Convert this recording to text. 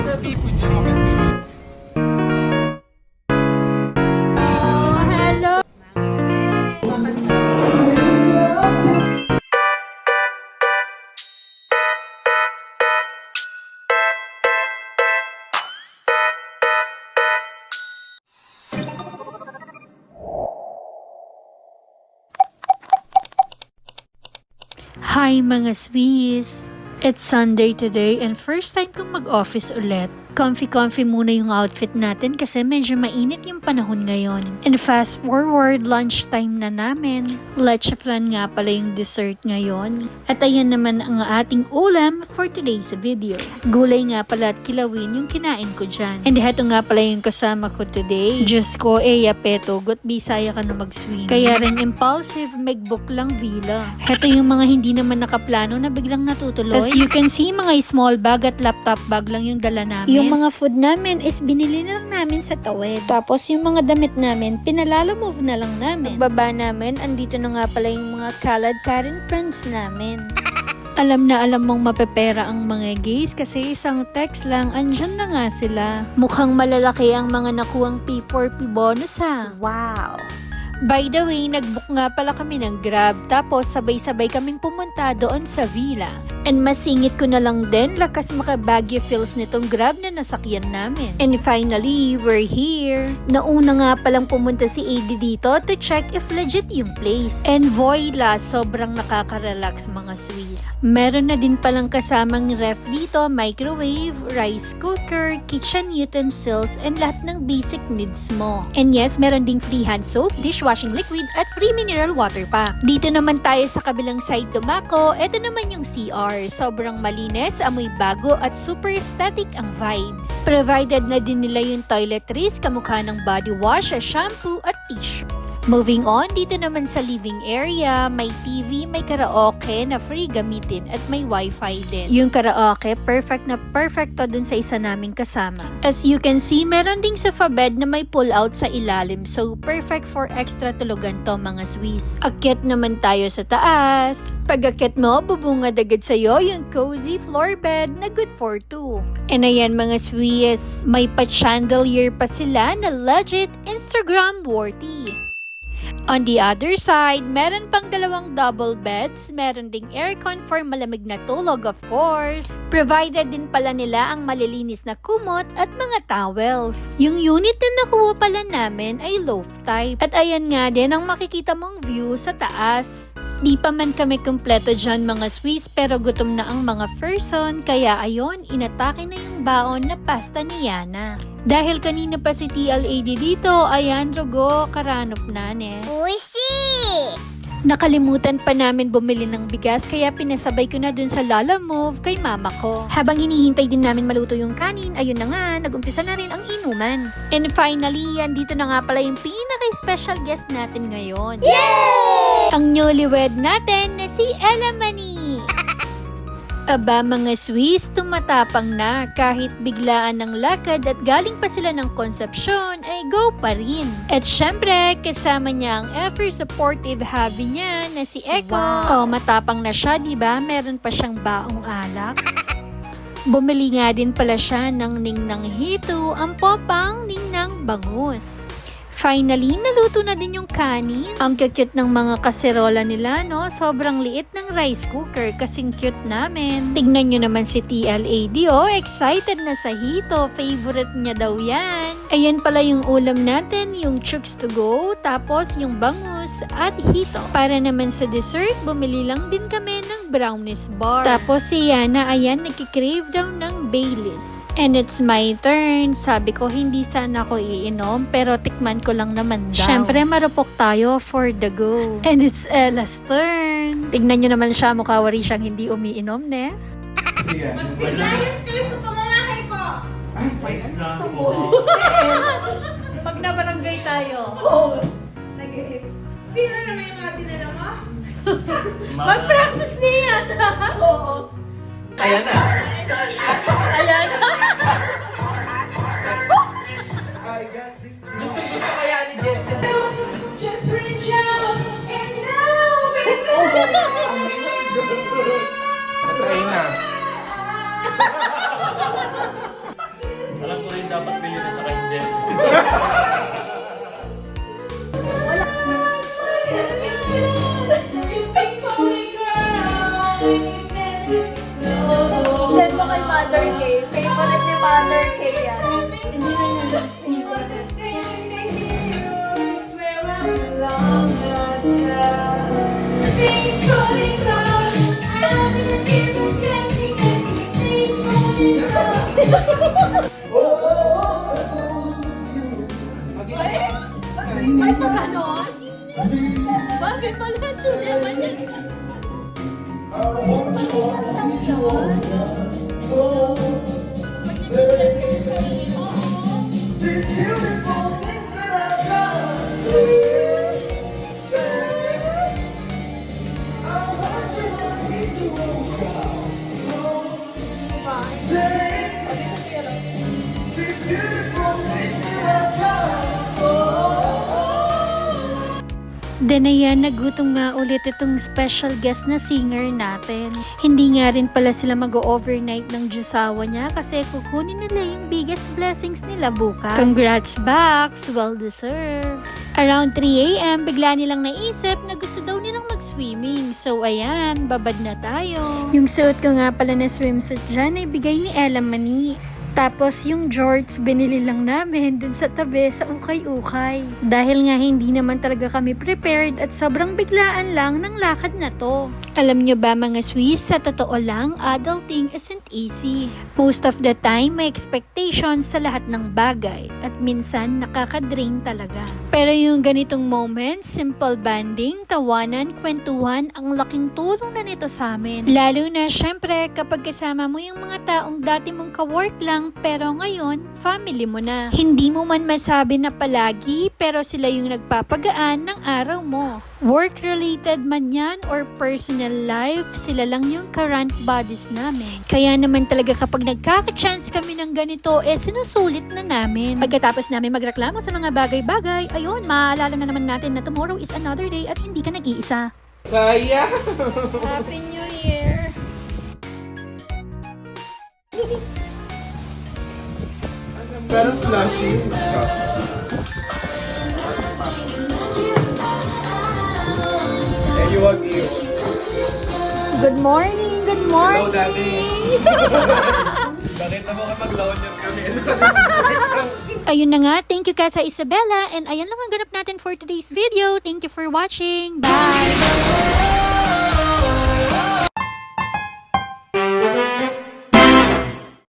Sabi po dyan mga sweet. Hello! Hi mga Swiss! It's Sunday today and first time kong mag-office ulit. Comfy muna yung outfit natin kasi medyo mainit yung panahon ngayon. And fast forward, lunchtime na namin. Leche flan nga pala yung dessert ngayon. At ayan naman ang ating ulam for today's video. Gulay nga pala at kilawin yung kinain ko dyan. And heto nga pala yung kasama ko today. Diyos ko, yapeto, got bisaya ka na mag-swing. Kaya rin impulsive, mag-book lang villa. Heto yung mga hindi naman nakaplano na biglang natutuloy. As you can see, mga small bag at laptop bag lang yung dala namin. Yung mga food namin is binili na lang namin sa tawid. Tapos yung mga damit namin, pinalalamove na lang namin. Pagbaba namin, andito na nga pala yung mga kalad Karen friends namin. Alam na alam mong mapepera ang mga gays kasi isang text lang, andyan na nga sila. Mukhang malalaki ang mga nakuhang P4P bonus ha. Wow! By the way, nag-book nga pala kami ng Grab tapos sabay-sabay kaming pumunta doon sa villa. And masingit ko na lang din lakas maka-Baguio feels nitong Grab na nasakyan namin. And finally, we're here. Nauna nga palang pumunta si AD dito to check if legit yung place. And voila, sobrang nakaka-relax mga Swiss. Meron na din palang kasamang ref dito, microwave, rice cooker, kitchen utensils, and lahat ng basic needs mo. And yes, meron ding free hand soap, dishwashing liquid, at free mineral water pa. Dito naman tayo sa kabilang side dumako, eto naman yung CR. Sobrang malinis, amoy bago, at super aesthetic ang vibes. Provided na din nila yung toiletries, kamukha ng body wash, shampoo, at tissue. Moving on, dito naman sa living area, may TV, may karaoke na free gamitin at may wifi din. Yung karaoke, perfect na perfect to dun sa isa naming kasama. As you can see, meron ding sofa bed na may pull out sa ilalim, so perfect for extra tulugan to mga Swiss. Akyat naman tayo sa taas. Pag akyat mo, bubungad agad sa'yo yung cozy floor bed na good for two. And ayan mga Swiss, may pa-chandelier pa sila na legit Instagram worthy. On the other side, meron pang dalawang double beds, meron ding aircon for malamig na tulog of course. Provided din pala nila ang malilinis na kumot at mga towels. Yung unit na nakuha pala namin ay loft type. At ayan nga din ang makikita mong view sa taas. Di pa man kami kumpleto dyan mga Swiss pero gutom na ang mga person kaya ayon, inatake na yung baon na pasta ni Yana. Dahil kanina pa si TLAD dito, ayan Rugo, karanop na ne. Uishi! Nakalimutan pa namin bumili ng bigas kaya pinasabay ko na dun sa Lala Move kay mama ko. Habang hinihintay din namin maluto yung kanin, ayun na nga, nag-umpisa na rin ang inuman. And finally, andito na nga pala yung pinaka-special guest natin ngayon. Yay! Ang newlywed natin na si Ella Mani. Aba mga Swiss, tumatapang na kahit biglaan ng lakad at galing pa sila ng konsepsyon ay go pa rin. At syempre, kasama niya ang ever supportive hubby niya na si Eko. Wow. Oh, matapang na siya, diba? Meron pa siyang baong alak. Bumili nga din pala siya ng ningnang hito, ang popang ningnang bangus. Finally, naluto na din yung kanin. Ang cute ng mga kaserola nila, no? Sobrang liit ng rice cooker kasing cute namin. Tignan nyo naman si TLAD, oh. Excited na sa hito. Favorite niya daw yan. Ayan pala yung ulam natin, yung chooks to go, tapos yung bangus at hito. Para naman sa dessert, bumili lang din kami ng brownies bar. Tapos si Yana, ayan, nagkikrave daw ng Baileys. And it's my turn. Sabi ko, hindi sana ako iinom, pero tikman ko lang naman daw. Syempre, marupok tayo for the go. And it's Ella's turn. Tignan nyo naman siya, mukha wari siyang hindi umiinom, ne? Magsilayas kayo sa pamamahay ko! Ay, wait lang. Sa boses. Pag nabarangay tayo. Oo. Sino naman yung mga dinala mo? Mag-practice niya yata. Oo. Ayan na. Ayan. Gusto kaya ni Justin. Just reach out and know Try na. dapat bili na sa kanya. Send mo kay Mother K. Favorite ni Mother K yan. Ay, pag ganon? Bakit pala sinema niya? Then ayan, nagutom nga ulit itong special guest na singer natin. Hindi nga rin pala sila mag-overnight ng Diyosawa niya kasi kukunin nila yung biggest blessings nila bukas. Congrats, Bax! Well deserved! Around 3 a.m., bigla nilang naisip na gusto daw nilang mag-swimming. So ayan, babad na tayo. Yung suot ko nga pala na swimsuit dyan ay bigay ni Ella Mani. Tapos yung jorts binili lang namin dun sa tabi sa ukay-ukay. Dahil nga hindi naman talaga kami prepared at sobrang biglaan lang ng lakad na to. Alam nyo ba mga Swiss, sa totoo lang, adulting isn't easy. Most of the time, may expectations sa lahat ng bagay at minsan nakaka-drain talaga. Pero yung ganitong moments, simple banding, tawanan, kwentuhan, ang laking tulong na nito sa amin. Lalo na syempre kapag kasama mo yung mga taong dati mong ka-work lang pero ngayon, family mo na. Hindi mo man masabi na palagi pero sila yung nagpapagaan ng araw mo. Work-related man yan or personal life, sila lang yung current bodies namin. Kaya naman talaga kapag nagkaka-chance kami ng ganito, sinusulit na namin. Pagkatapos namin magreklamo sa mga bagay-bagay, ayun, maaalala na naman natin na tomorrow is another day at hindi ka nag-iisa. Saya! Happy New Year! Parang slushy. And you want me? Good morning! Good morning! Hello, Daddy. Bakit na mo ka mag-launcher kami? Ayun na nga, thank you ka sa Isabella and ayan lang ang ganap natin for today's video. Thank you for watching. Bye!